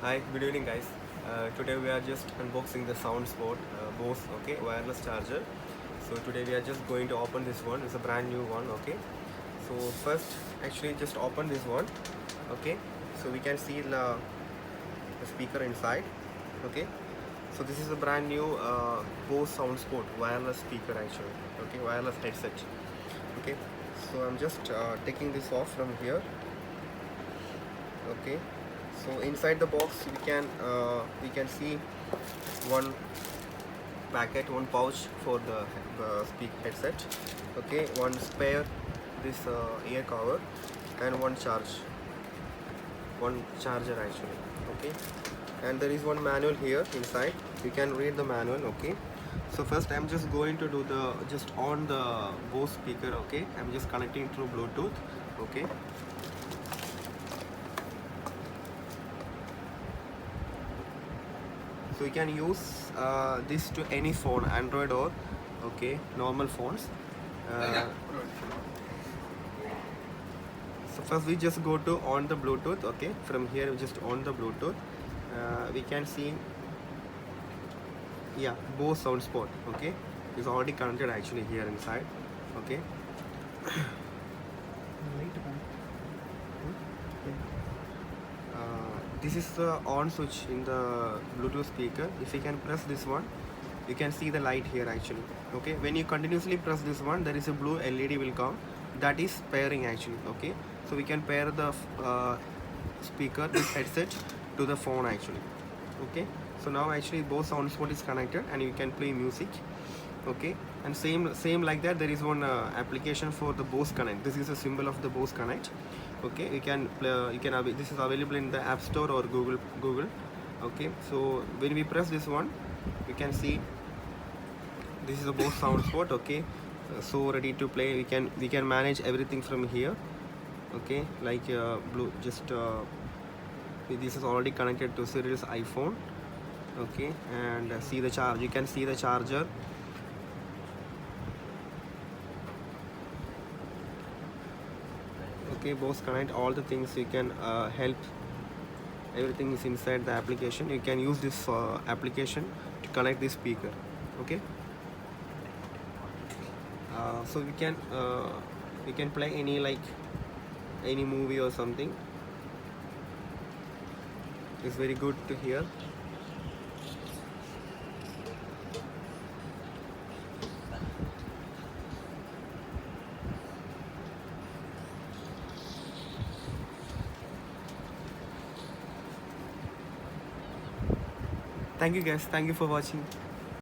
Hi, good evening, guys. Today we are just unboxing the SoundSport Bose wireless charger. So today we are just going to open this one. It's a brand new one. So first, actually, just open this one. Okay. So we can see the speaker inside. Okay. So this is a brand new Bose SoundSport wireless speaker actually. Okay, wireless headset. Okay. So I'm just taking this off from here. Okay, so inside the box we can see one one pouch for the speak headset. Okay, one spare this ear cover, and one charger actually. Okay, and there is one manual here inside. You can read the manual. Okay, so first I'm just going to do just on the Bose speaker. Okay, I'm just connecting through Bluetooth. Okay, so you can use this to any phone, Android or normal phones. So first we just go to on the Bluetooth. Okay, from here we just on the Bluetooth. We can see, yeah, Bose SoundSport. Okay, is already connected actually here inside. Okay. This is the on switch in the Bluetooth speaker. If you can press this one, you can see the light here actually. Okay, when you continuously press this one, there is a blue LED will come. That is pairing actually. Okay, so we can pair the speaker, this headset, to the phone actually. Okay, so now actually both SoundSport is connected and you can play music. Okay, and same like that, there is one application for the Bose Connect. This is a symbol of the Bose Connect. Okay, you can play, this is available in the App Store or Google. Okay, so when we press this one, you can see this is a Bose SoundSport. Okay, so ready to play. We can manage everything from here. Okay, like this is already connected to Cyril's iPhone. Okay, and see the charge. You can see the charger. Okay, Bose Connect, all the things you can help. Everything is inside the application. You can use this application to connect this speaker. Okay, so we can play any movie or something. It's very good to hear. Thank you guys, thank you for watching.